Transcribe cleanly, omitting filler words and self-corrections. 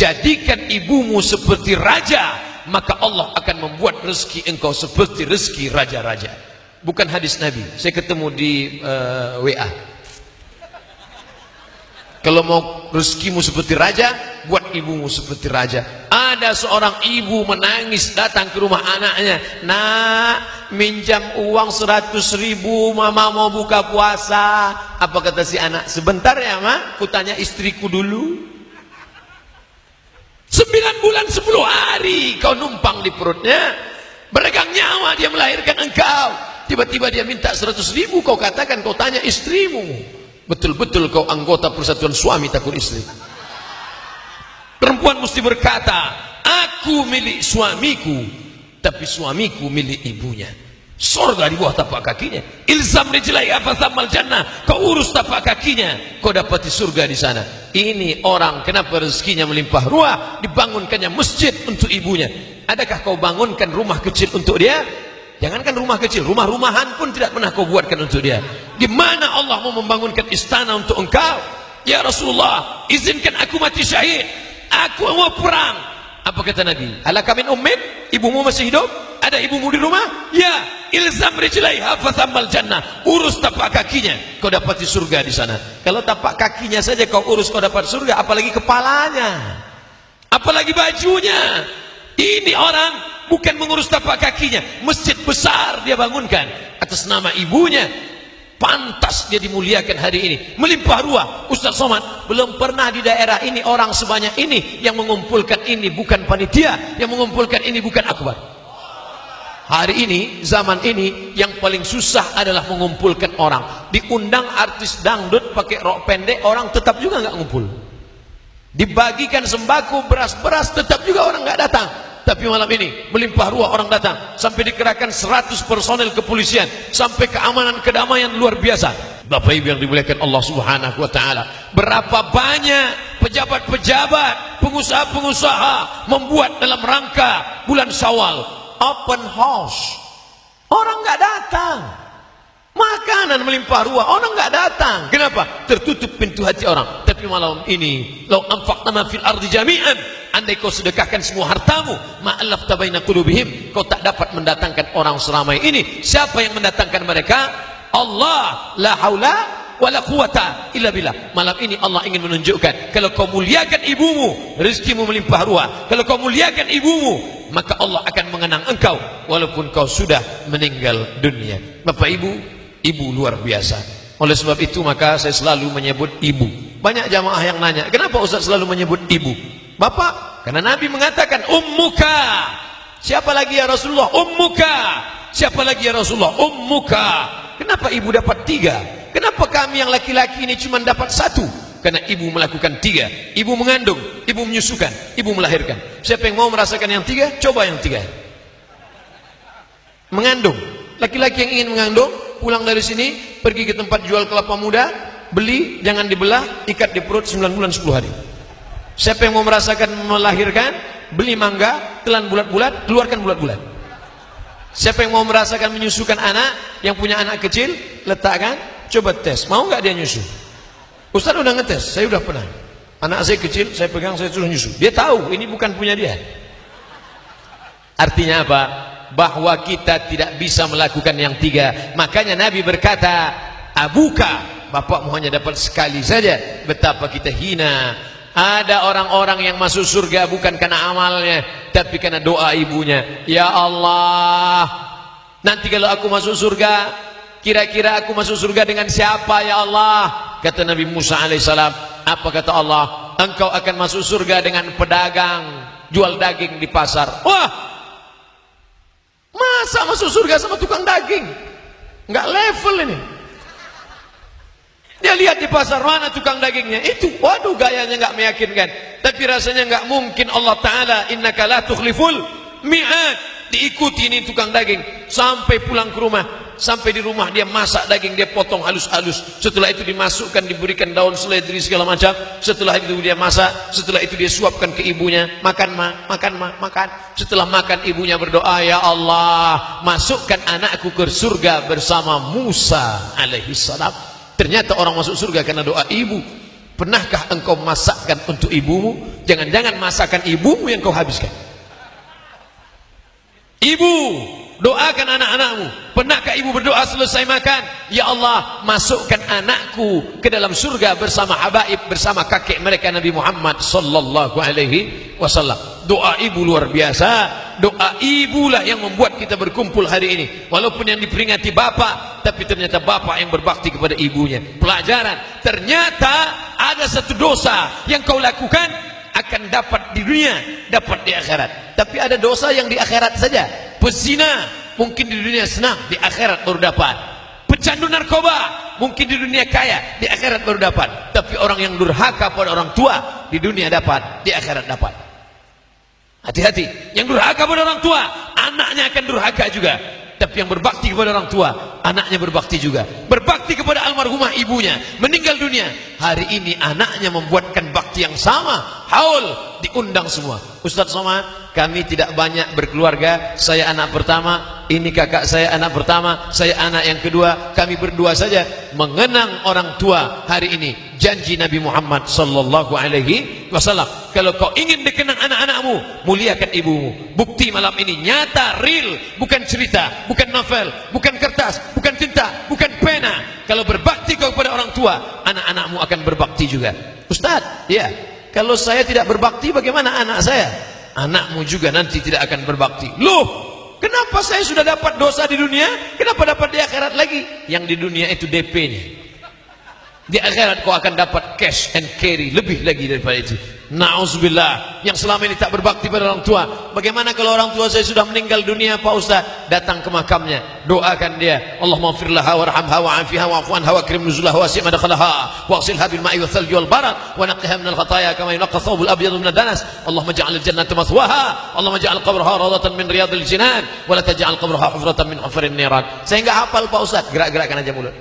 jadikan ibumu seperti raja, maka Allah akan membuat rezeki engkau seperti rezeki raja-raja. Bukan hadis Nabi, saya ketemu di WA. Kalau mau rezekimu seperti raja, buat ibumu seperti raja. Ada seorang ibu menangis datang ke rumah anaknya, "Nak, minjam uang 100.000, mama mau buka puasa." Apa kata si anak? "Sebentar ya mak, kutanya istriku dulu." 9 bulan 10 hari kau numpang di perutnya, beregang nyawa dia melahirkan engkau. Tiba-tiba dia minta 100.000, kau katakan kau tanya istrimu. Betul-betul kau anggota persatuan suami takut istri. Perempuan mesti berkata, "Aku milik suamiku, tapi suamiku milik ibunya." Surga di bawah tapak kakinya. Ilzam rijlaiha fathammal jannah. Kau urus tapak kakinya, kau dapati surga di sana. Ini orang kenapa rezekinya melimpah ruah, dibangunkannya masjid untuk ibunya. Adakah kau bangunkan rumah kecil untuk dia? Jangankan rumah kecil, rumah-rumahan pun tidak pernah kau buatkan untuk dia. Di mana Allah mau membangunkan istana untuk engkau? "Ya Rasulullah, izinkan aku mati syahid. Aku mau perang." Apa kata Nabi? "Alaka min ummin?" Ibumu masih hidup? Ada ibumu di rumah? Ya, ilzam rijlaiha fathammal jannah. Urus tapak kakinya, kau dapati surga di sana. Kalau tapak kakinya saja kau urus, kau dapat surga, apalagi kepalanya, apalagi bajunya. Ini orang bukan mengurus tapak kakinya, masjid besar dia bangunkan atas nama ibunya. Pantas dia dimuliakan hari ini, melimpah ruah. Ustaz Somad, belum pernah di daerah ini orang sebanyak ini yang mengumpulkan ini, bukan panitia yang mengumpulkan ini, bukan akbar. Hari ini, zaman ini, yang paling susah adalah mengumpulkan orang. Diundang artis dangdut pakai rok pendek, orang tetap juga nggak ngumpul. Dibagikan sembako, beras-beras, tetap juga orang nggak datang. Tapi malam ini melimpah ruah orang datang, sampai dikerahkan 100 personel kepolisian, sampai keamanan kedamaian luar biasa. Bapak Ibu yang dimuliakan Allah Subhanahu wa taala, berapa banyak pejabat-pejabat, pengusaha-pengusaha membuat dalam rangka bulan Syawal open house. Orang nggak datang. Makanan melimpah ruah, orang nggak datang. Kenapa? Tertutup pintu hati orang. Tapi malam ini, "Lau anfaqta ma fil ardi jami'an," andai kau sedekahkan semua hartamu, "ma'allafta baina qulubihim," kau tak dapat mendatangkan orang seramai ini. Siapa yang mendatangkan mereka? Allah. La haula wala quwata illa billah. Malam ini Allah ingin menunjukkan, kalau kau muliakan ibumu, rezekimu melimpah ruah. Kalau kau muliakan ibumu, maka Allah akan mengenang engkau walaupun kau sudah meninggal dunia. Bapak Ibu, ibu luar biasa. Oleh sebab itu maka saya selalu menyebut ibu. Banyak jamaah yang nanya, "Kenapa Ustaz selalu menyebut ibu?" Bapak, karena Nabi mengatakan ummuka. Siapa lagi ya Rasulullah? Ummuka. Siapa lagi ya Rasulullah? Ummuka. Kenapa ibu dapat 3? Kenapa kami yang laki-laki ini cuma dapat 1? Karena ibu melakukan 3. Ibu mengandung, ibu menyusukan, ibu melahirkan. Siapa yang mau merasakan yang 3? Coba yang 3. Mengandung. Laki-laki yang ingin mengandung, pulang dari sini, pergi ke tempat jual kelapa muda, beli, jangan dibelah, ikat di perut 9 bulan 10 hari. Siapa yang mau merasakan melahirkan, beli mangga, telan bulat-bulat, keluarkan bulat-bulat. Siapa yang mau merasakan menyusukan anak, yang punya anak kecil, letakkan, coba tes, mau nggak dia nyusu? Ustaz udah ngetes, saya udah pernah. Anak saya kecil, saya pegang, saya suruh nyusu. Dia tahu ini bukan punya dia. Artinya apa? Bahwa kita tidak bisa melakukan yang 3. Makanya Nabi berkata, "Abuka," bapakmu hanya dapat sekali saja. Betapa kita hina. Ada orang-orang yang masuk surga bukan karena amalnya, tapi karena doa ibunya. "Ya Allah, nanti kalau aku masuk surga, kira-kira aku masuk surga dengan siapa ya Allah?" Kata Nabi Musa alaihissalam. Apa kata Allah? "Engkau akan masuk surga dengan pedagang jual daging di pasar." Wah, masa masuk surga sama tukang daging? Nggak level ini. Dia lihat di pasar, mana tukang dagingnya? Itu, waduh, gayanya nggak meyakinkan. Tapi rasanya nggak mungkin. Allah Ta'ala, "Innaka la tukhliful mi'ad." Diikuti ini tukang daging sampai pulang ke rumah. Sampai di rumah dia masak daging, dia potong halus-halus. Setelah itu dimasukkan, diberikan daun seledri segala macam. Setelah itu dia masak. Setelah itu dia suapkan ke ibunya. "Makan ma, makan ma, makan." Setelah makan, ibunya berdoa, "Ya Allah, masukkan anakku ke surga bersama Musa alaihissalam." Ternyata orang masuk surga karena doa ibu. Pernahkah engkau masakkan untuk ibumu? Jangan-jangan masakan ibumu yang kau habiskan. Ibu, doakan anak-anakmu. Pernahkah ibu berdoa selesai makan? Ya Allah, masukkan anakku ke dalam surga bersama habaib, bersama kakek mereka Nabi Muhammad sallallahu alaihi wasallam. Doa ibu luar biasa. Doa ibulah yang membuat kita berkumpul hari ini. Walaupun yang diperingati bapak, tapi ternyata bapak yang berbakti kepada ibunya. Pelajaran, ternyata ada satu dosa yang kau lakukan akan dapat di dunia, dapat di akhirat. Tapi ada dosa yang di akhirat saja. Pezina mungkin di dunia senang, di akhirat baru dapat. Pecandu narkoba mungkin di dunia kaya, di akhirat baru dapat. Tapi orang yang durhaka pada orang tua, di dunia dapat, di akhirat dapat. Hati-hati, yang durhaka pada orang tua, anaknya akan durhaka juga. Tapi yang berbakti kepada orang tua, anaknya berbakti juga. Berbakti kepada almarhumah ibunya, meninggal dunia, hari ini anaknya membuatkan bakti yang sama. Haul, diundang semua. Ustaz Somad, kami tidak banyak berkeluarga. Saya anak pertama, ini kakak saya anak pertama, saya anak yang kedua. Kami berdua saja mengenang orang tua hari ini. Janji Nabi Muhammad sallallahu alaihi wasallam, kalau kau ingin dikenang anak-anakmu, muliakan ibumu. Bukti malam ini nyata, real, bukan cerita, bukan novel, bukan kertas, bukan tinta, bukan pena. Kalau berbakti kau kepada orang tua, anak-anakmu akan berbakti juga. Ustaz, ya, kalau saya tidak berbakti, bagaimana anak saya? Anakmu juga nanti tidak akan berbakti. Loh, kenapa saya sudah dapat dosa di dunia, kenapa dapat di akhirat lagi? Yang di dunia itu DP-nya. Di akhirat kau akan dapat cash and carry, lebih lagi daripada itu. Na'udzubillah, yang selama ini tak berbakti pada orang tua. Bagaimana kalau orang tua saya sudah meninggal dunia, Pak Ustaz? Datang ke makamnya, doakan dia. Allahumma ighfir laha warhamha wa'afiha wa'fu anha wa akrim nuzulaha wa wasi' madkhalaha waghsilha bil ma'i wal thalji wal barad wa naqqiha min al khataaya kama yunqqa thawbul abyad min ad-danas. Allahumma ij'al al-jannata mathwaha, Allahumma ij'al qabraha rawdatan min riyadil jinan wa la taj'al qabraha hufratan min hufarin niran. Saya enggak hafal Pak Ustaz, gerak-gerakkan aja mulut.